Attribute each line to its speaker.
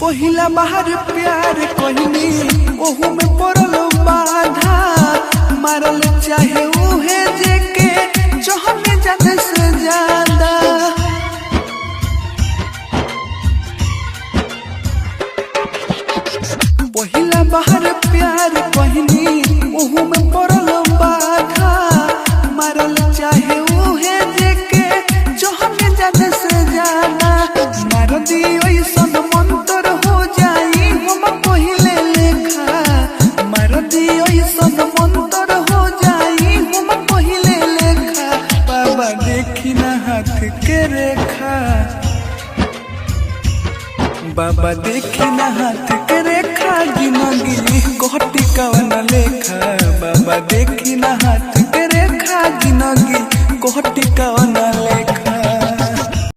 Speaker 1: पहिला बाहर प्यार कहनी ओहू में पड़ल बाधा मारल चाहे उहे जेके जहने ज्यादा से ज्यादा पहिला बाहर प्यार कहनी ओहू में पड़ल बाधा मारल चाहे उहे जेके जहने ज्यादा से ज्यादा मार दियो बाबा देखी ना हाथ के रेखा गिनगी कोहटी कवन लेखा बाबा देखी ना हाथ के रेखा गिनगी कोहटी कवन लेखा।